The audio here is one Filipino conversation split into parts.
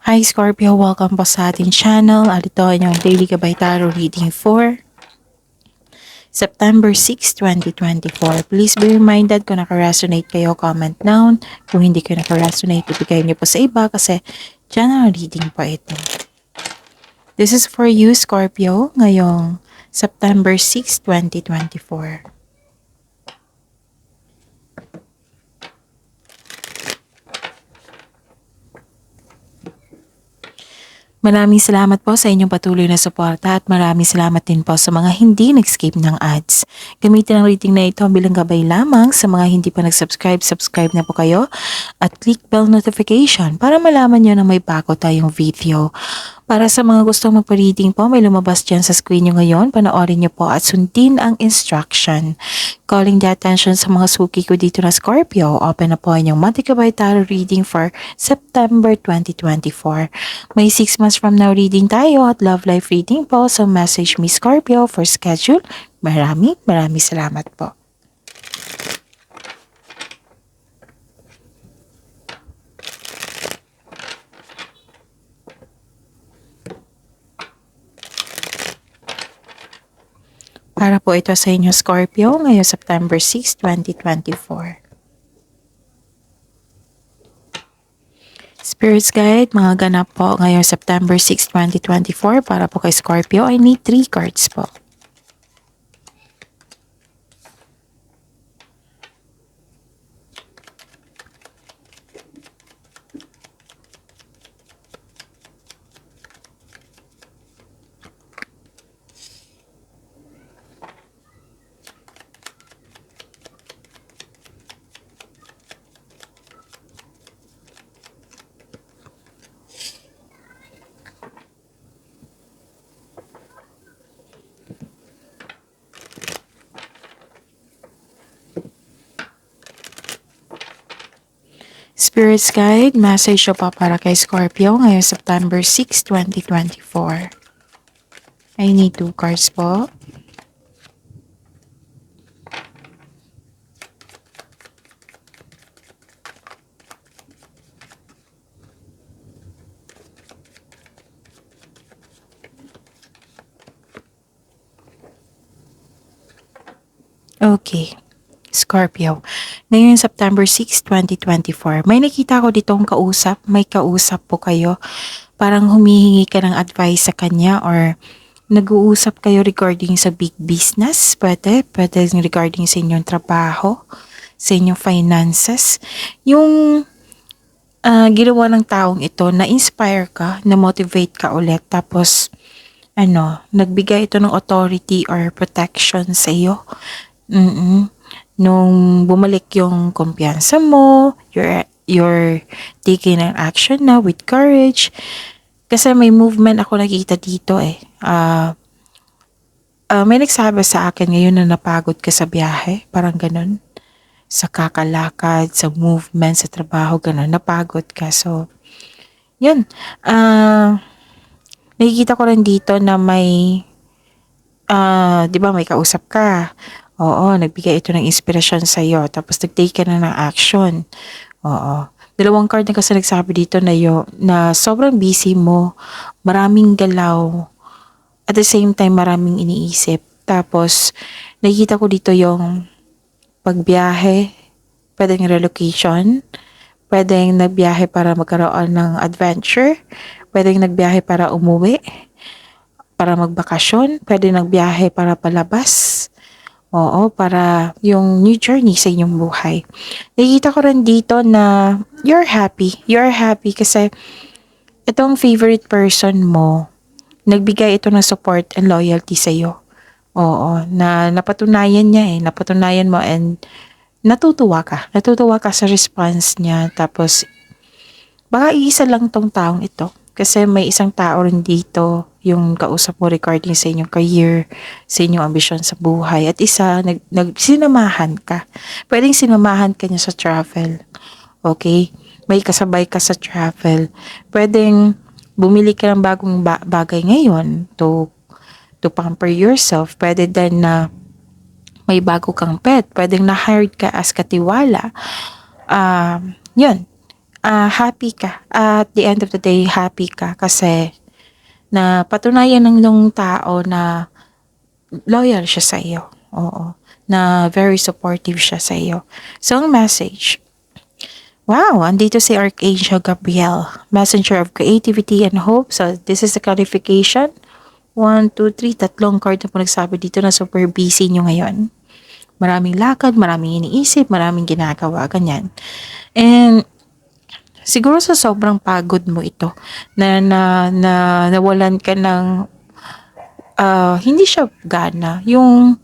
Hi Scorpio, welcome po sa ating channel at ito ay yung Daily Gabay Tarot Reading for September 6, 2024. Please be reminded kung naka-resonate kayo, comment down. Kung hindi kayo naka-resonate, ibigay niyo po sa iba kasi general reading po ito. This is for you Scorpio ngayong September 6, 2024. Maraming salamat po sa inyong patuloy na suporta at maraming salamat din po sa mga hindi nag-skip ng ads. Gamitin ang rating na ito bilang gabay lamang sa mga hindi pa nag-subscribe, subscribe na po kayo at click bell notification para malaman nyo na may bago tayong video. Para sa mga gustong magpa-reading po, may lumabas dyan sa screen nyo ngayon. Panoorin nyo po at sundin ang instruction. Calling the attention sa mga suki ko dito na Scorpio. Open na po ang monthly Gabay Tarot reading for September 2024. May 6 months from now reading tayo at love life reading po. So message me Scorpio for schedule. Maraming salamat po. Para po ito sa inyo Scorpio ngayong September 6, 2024. Spirits Guide, mga ganap po ngayong September 6, 2024. Para po kay Scorpio, I need 3 cards po. Spirits Guide, message po para kay Scorpio ngayong September 6, 2024. I need 2 cards po. Okay. Scorpio. Ngayon September 6, 2024. May nakita ko ditong kausap. May kausap po kayo. Parang humihingi ka ng advice sa kanya or nag-uusap kayo regarding sa big business. Pwede regarding sa inyong trabaho, sa inyong finances. Yung ginawa ng taong ito, na-inspire ka, na-motivate ka ulit. Tapos, nagbigay ito ng authority or protection sa iyo. Nung bumalik yung kumpiyansa mo, you're taking an action now with courage. Kasi may movement ako nakita dito eh. May nagsabi sa akin ngayon na napagod ka sa biyahe, parang ganun. Sa kakalakad, sa movement, sa trabaho, ganun, napagod ka. So, yun. Nakikita ko rin dito na may, di ba may kausap ka. Oo, nagbigay ito ng inspirasyon sa iyo. Tapos nag-take ka na ng action. Oo. 2 card na kasi nagsabi dito na sobrang busy mo. Maraming galaw. At the same time, maraming iniisip. Tapos, nakikita ko dito yung pagbiyahe. Pwedeng relocation. Pwedeng nagbiyahe para magkaroon ng adventure. Pwedeng nagbiyahe para umuwi. Para magbakasyon. Pwedeng nagbiyahe para palabas. Oo, para yung new journey sa inyong buhay. Nakikita ko rin dito na you're happy. You're happy kasi itong favorite person mo, nagbigay ito ng support and loyalty sa iyo. Oo, na napatunayan niya napatunayan mo and natutuwa ka. Natutuwa ka sa response niya. Tapos, baka iisa lang tong taong ito. Kasi may isang tao rin dito yung kausap mo regarding sa inyong career, sa inyong ambisyon sa buhay. At isa, sinamahan ka. Pwedeng sinamahan ka niya sa travel. Okay? May kasabay ka sa travel. Pwedeng bumili ka ng bagong bagay ngayon to pamper yourself. Pwede din na may bago kang pet. Pwedeng na-hired ka as katiwala. Yun. happy ka. At the end of the day, happy ka kasi na patunayan ng nung tao na loyal siya sa iyo. Oo. Na very supportive siya sa iyo. So, ang message, wow, andito si Archangel Gabriel, messenger of creativity and hope. So, this is the clarification. 1, 2, 3, tatlong card na po nagsabi dito na super busy nyo ngayon. Maraming lakad, maraming iniisip, maraming ginagawa, ganyan. And siguro sa sobrang pagod mo ito, na nawalan ka ng, hindi siya gana, yung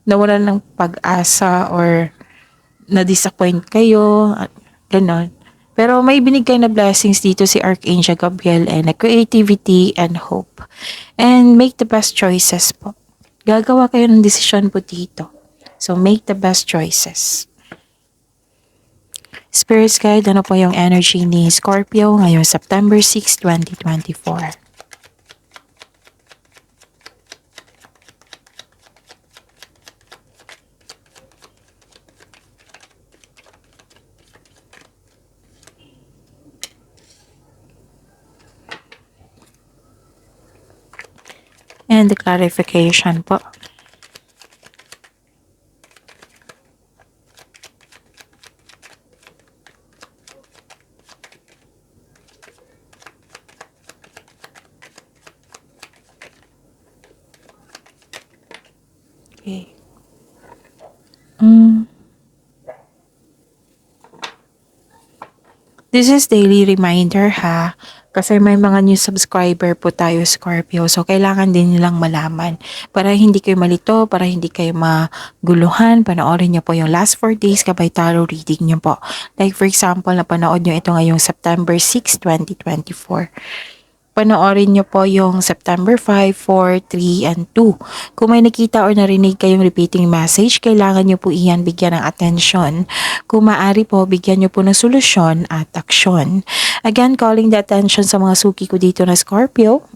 nawalan ng pag-asa or na-disappoint kayo, ganon. Pero may binigay na blessings dito si Archangel Gabriel and na creativity and hope. And make the best choices po. Gagawa kayo ng desisyon po dito. So make the best choices. Spirits guide, ano po yung energy ni Scorpio ngayong September 6, 2024? And the clarification po. Okay. This is daily reminder ha. Kasi may mga new subscriber po tayo Scorpio. So, kailangan din nilang malaman. Para hindi kayo malito, para hindi kayo maguluhan, panoorin nyo po yung last 4 days kabay tarot reading nyo po. Like for example, napanood nyo ito ngayong September 6, 2024. Panoorin nyo po yung September 5, 4, 3, and 2. Kung may nakita or narinig kayong repeating message, kailangan nyo po iyan bigyan ng atensyon. Kung maaari po, bigyan nyo po ng solusyon at aksyon. Again, calling the attention sa mga suki ko dito na Scorpio.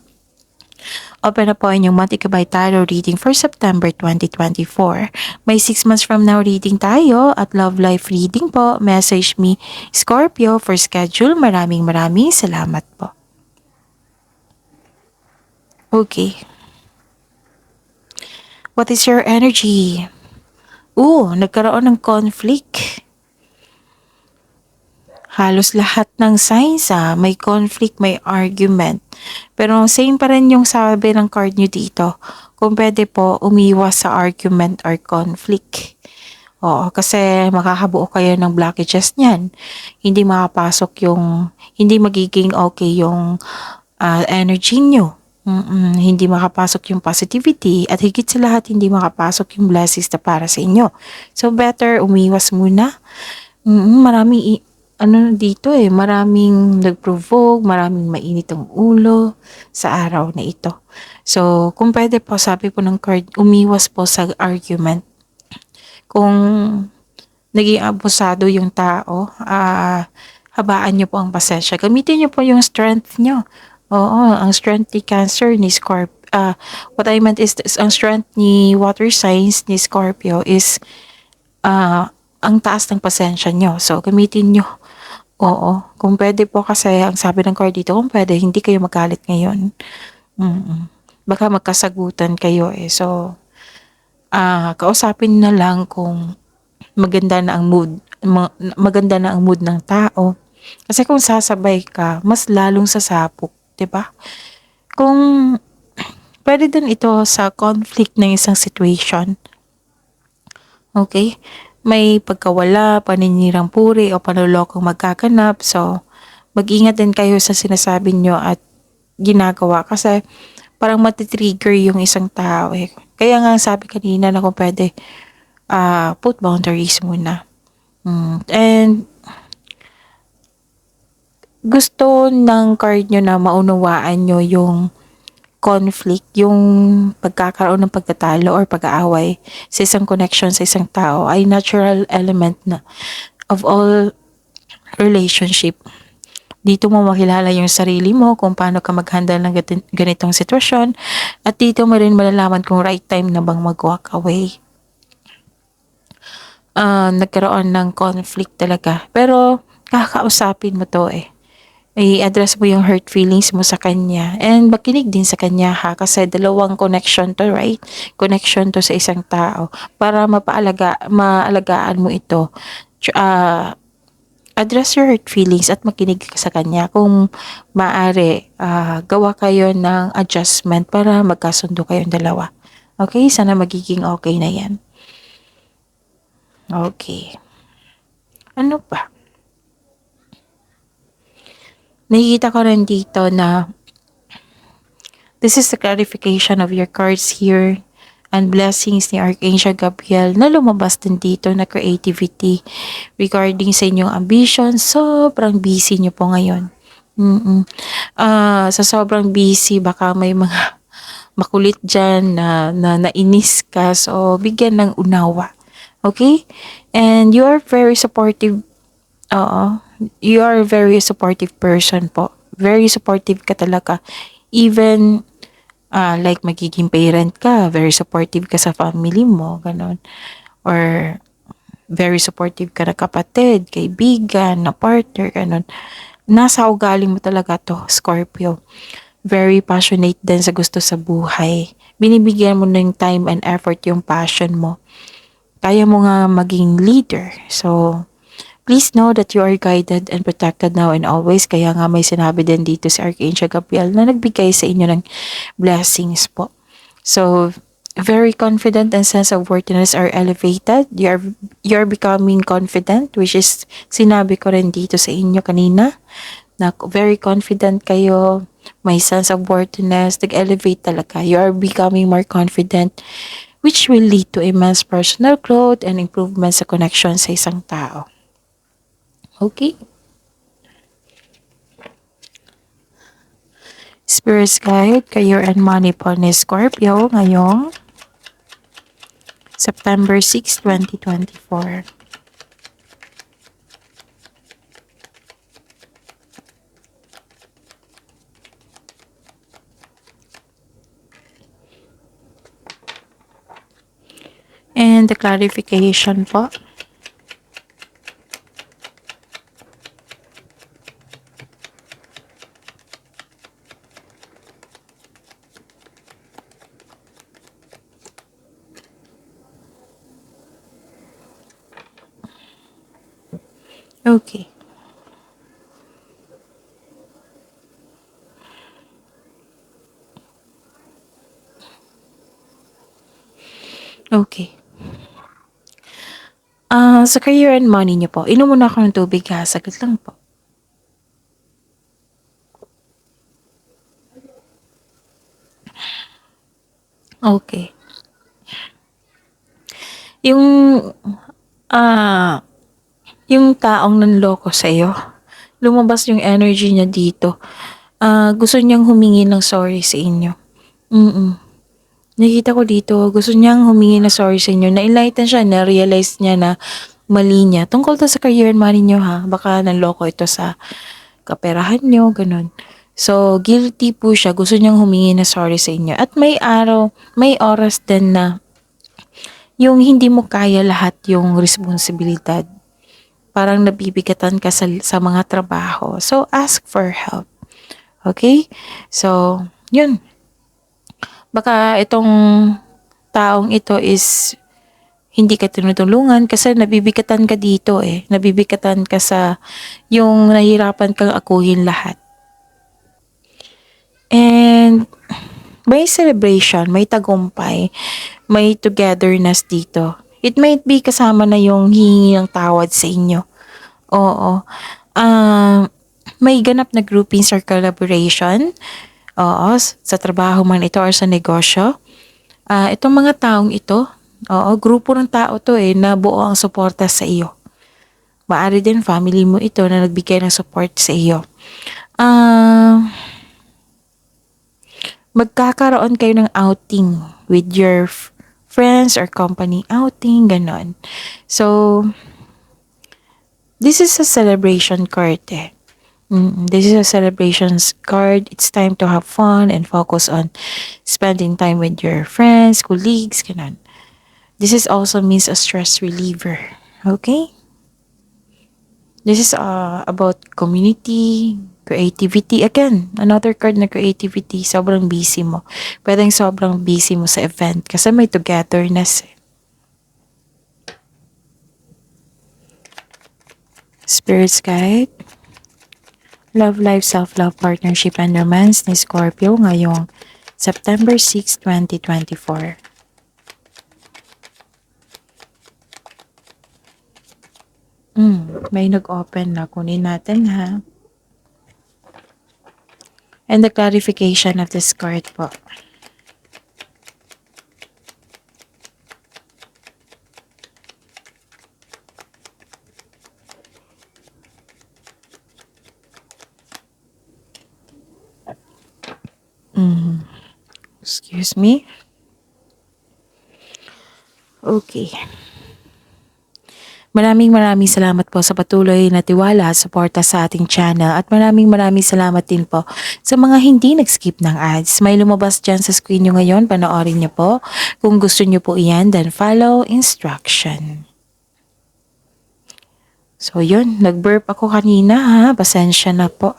Open na po inyong Monthly Kabay Tarot reading for September 2024. May 6 months from now reading tayo at love life reading po. Message me Scorpio for schedule. Maraming salamat po. Okay. What is your energy? Nagkaroon ng conflict. Halos lahat ng signs may conflict, may argument. Pero same pa rin yung sabi ng card nyo dito. Kung pwede po, umiwas sa argument or conflict. Oo, kasi makakabuo kayo ng blockages niyan. Hindi makapasok hindi magiging okay yung energy nyo. Hindi makapasok yung positivity at higit sa lahat hindi makapasok yung blessings na para sa inyo. So better umiwas muna. Maraming maraming nag-provoke, maraming mainit ang ulo sa araw na ito. So kung pwede po, sabi po ng card, umiwas po sa argument. Kung naging abusado yung tao, habaan nyo po ang pasensya. Gamitin nyo po yung strength nyo. Oo, ang strength ni Cancer ni Scorpio. What I meant is, ang strength ni water signs ni Scorpio is ang taas ng pasensya nyo. So, gamitin nyo. Oo, kung pwede po kasi, ang sabi ng card dito, kung pwede, hindi kayo magalit ngayon. Baka magkasagutan kayo eh. So, kausapin na lang kung maganda na ang mood ng tao. Kasi kung sasabay ka, mas lalong sasapok. 'Di ba? Kung pwede din ito sa conflict ng isang situation. Okay? May pagkawala, paninirang puri o panlolokong magkakanap. So, mag-ingat din kayo sa sinasabi nyo at ginagawa kasi parang matitrigger yung isang tao eh. Kaya nga sabi kanina na kung pwede put boundaries muna. And gusto ng card nyo na maunawaan nyo yung conflict, yung pagkakaroon ng pagtatalo or pag-aaway sa isang connection sa isang tao ay natural element na of all relationship. Dito mo makilala yung sarili mo kung paano ka mag-handle ng ganitong sitwasyon at dito mo rin malalaman kung right time na bang mag-walk away. Nagkaroon ng conflict talaga. Pero kakausapin mo 'to, eh. I-address mo yung hurt feelings mo sa kanya and makinig din sa kanya ha, kasi dalawang connection 'to, right? Connection 'to sa isang tao para maalagaan mo ito. Address your hurt feelings at makinig ka sa kanya. Kung maaari, gawa kayo ng adjustment para magkasundo kayong dalawa. Okay? Sana magiging okay na yan. Okay. Ano pa? Nakikita ko rin dito na this is the clarification of your cards here and blessings ni Archangel Gabriel na lumabas din dito na creativity regarding sa inyong ambition. Sobrang busy nyo po ngayon. Sa sobrang busy, baka may mga makulit dyan na nainis ka. So, bigyan ng unawa. Okay? And you are very supportive. Oo. You are a very supportive person po. Very supportive ka talaga. Even, like magiging parent ka, very supportive ka sa family mo, ganon. Or, very supportive ka na kapatid, kaibigan, na partner, ganon. Nasa ugali mo talaga to, Scorpio. Very passionate din sa gusto sa buhay. Binibigyan mo ng time and effort yung passion mo. Kaya mo nga maging leader. So, please know that you are guided and protected now and always. Kaya nga may sinabi din dito si Archangel Gabriel na nagbigay sa inyo ng blessings po. So, very confident and sense of worthiness are elevated. You're becoming confident, which is sinabi ko rin dito sa inyo kanina na very confident kayo, may sense of worthiness, nag-elevate talaga. You are becoming more confident, which will lead to immense personal growth and improvement sa connection sa isang tao. Okay? Spirit's Guide, Career and Money po ni Scorpio ngayong September 6, 2024. And the clarification po. Okay. Okay. Sa career and money niyo po, inom muna ako ng tubig ha. Saglit lang po. Okay. Yung, yung taong nanloko sa'yo, lumabas yung energy niya dito. Gusto niyang humingi ng sorry sa inyo. Nakita ko dito, gusto niyang humingi ng sorry sa inyo. Na-enlighten siya, na-realize niya na mali niya. Tungkol to sa career and money niyo ha. Baka nanloko ito sa kaperahan niyo, ganun. So, guilty po siya. Gusto niyang humingi ng sorry sa inyo. At may araw, may oras din na yung hindi mo kaya lahat yung responsibilidad. Parang nabibigatan ka sa mga trabaho. So, ask for help. Okay? So, yun. Baka itong taong ito is hindi ka tinutulungan kasi nabibigatan ka dito eh. Nabibigatan ka sa yung nahihirapan kang akuhin lahat. And may celebration, may tagumpay, may togetherness dito. It might be kasama na yung hihingi ng tawad sa inyo. Oo. May ganap na groupings or collaboration. Oo, sa trabaho man ito or sa negosyo. Itong mga taong ito, grupo ng tao to eh, na buo ang suporta sa iyo. Maari din family mo ito na nagbigay ng support sa iyo. Magkakaroon kayo ng outing with your friends or company outing, ganon. So, this is a celebration card eh. This is a celebrations card. It's time to have fun and focus on spending time with your friends, colleagues, ganon. This is also means a stress reliever. Okay? This is about community, creativity. Again, another card na creativity. Sobrang busy mo. Pwedeng sobrang busy mo sa event kasi may togetherness. Spirit's guide. Love life, self-love, partnership, and romance ni Scorpio ngayong September 6, 2024. May nag-open na. Kunin natin ha. And the clarification of this card po. Excuse me. Okay. Maraming salamat po sa patuloy na tiwala at suporta sa ating channel at maraming salamat din po sa mga hindi nag-skip ng ads. May lumabas dyan sa screen nyo ngayon, panoorin nyo po. Kung gusto nyo po iyan, then follow instruction. So yun, nag-burp ako kanina ha, pasensya na po.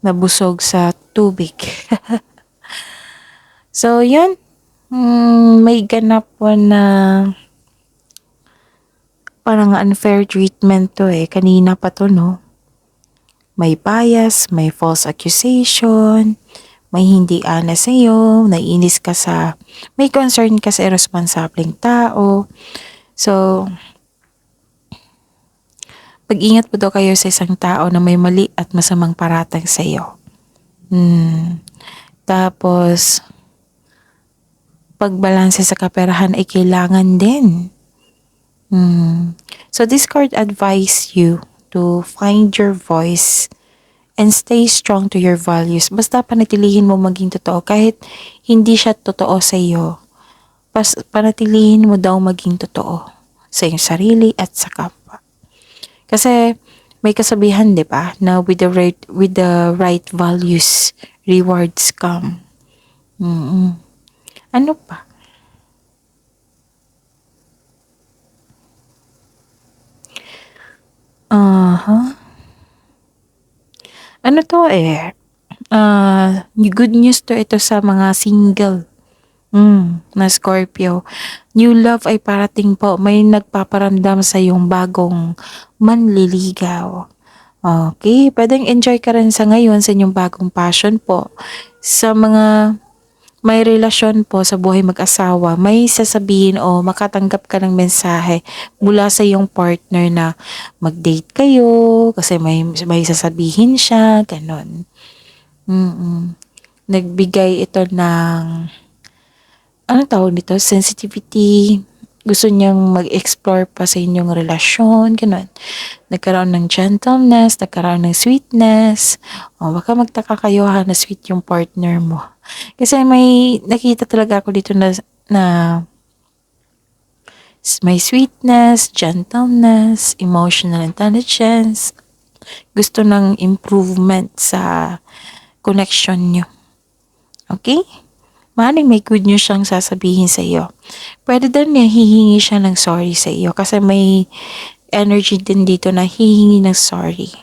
Nabusog sa tubig. So yun, may ganap po na parang unfair treatment to kanina pa to no. May bias, may false accusation, may hindi honest sa'yo, naiinis ka sa, may concern ka sa irresponsibleng tao. So, pag-ingat po daw kayo sa isang tao na may mali at masamang paratang sa'yo. Tapos, pagbalanse sa kaperahan ay kailangan din. So, this card advise you to find your voice and stay strong to your values. Basta panatilihin mo maging totoo kahit hindi siya totoo sa iyo. Panatilihin mo daw maging totoo sa iyong sarili at sa kapwa. Kasi may kasabihan 'di ba na with the right values rewards come. Ano pa? Ano to good news to ito sa mga single na Scorpio. New love ay parating po. May nagpaparamdam sa yung bagong manliligaw. Okay, pwedeng enjoy ka rin sa ngayon sa inyong bagong passion po. Sa mga may relasyon po sa buhay mag-asawa, may sasabihin o makatanggap ka ng mensahe mula sa iyong partner na mag-date kayo kasi may sasabihin siya, ganon. Nagbigay ito ng anong tawag nito? Sensitivity. Gusto niyang mag-explore pa sa inyong relasyon, ganun. Nagkaroon ng gentleness, nagkaroon ng sweetness. O, baka magtaka kayo ha na sweet yung partner mo. Kasi may nakita talaga ako dito na may sweetness, gentleness, emotional intelligence. Gusto ng improvement sa connection nyo. Okay? Maaaring may good news siyang sasabihin sa iyo. Pwede din niya hihingi siya ng sorry sa iyo kasi may energy din dito na hihingi ng sorry.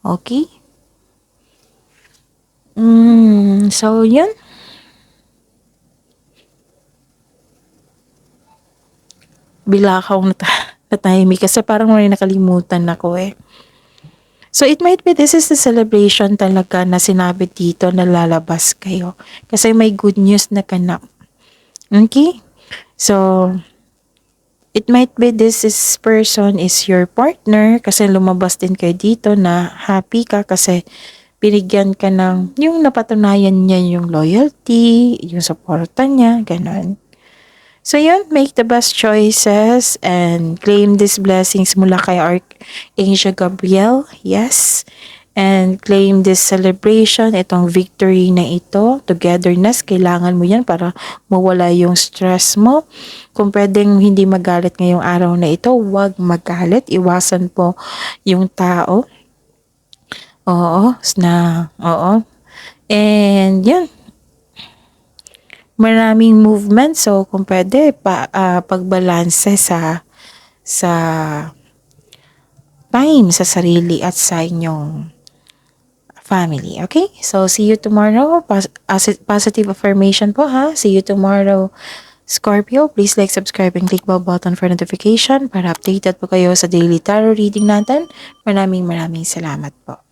Okay? So, yun. Bila akong natahimik kasi parang may nakalimutan ako So, it might be this is the celebration talaga na sinabi dito na lalabas kayo. Kasi may good news na ganap. Okay? So, it might be person is your partner kasi lumabas din kayo dito na happy ka kasi binigyan ka ng yung napatunayan niya yung loyalty, yung supporta niya, ganon. So yun, make the best choices and claim these blessings mula kay Archangel Gabriel. Yes. And claim this celebration, itong victory na ito, togetherness, kailangan mo yan para mawala yung stress mo. Kung pwedeng hindi magalit ngayong araw na ito, huwag magalit. Iwasan po yung tao. Oo. And yun. maraming movement. So, kung pwede, pagbalanse sa time sa sarili at sa inyong family. Okay? So, see you tomorrow. Positive affirmation po ha. See you tomorrow, Scorpio. Please like, subscribe, and click bell button for notification para updated po kayo sa daily tarot reading natin. Maraming salamat po.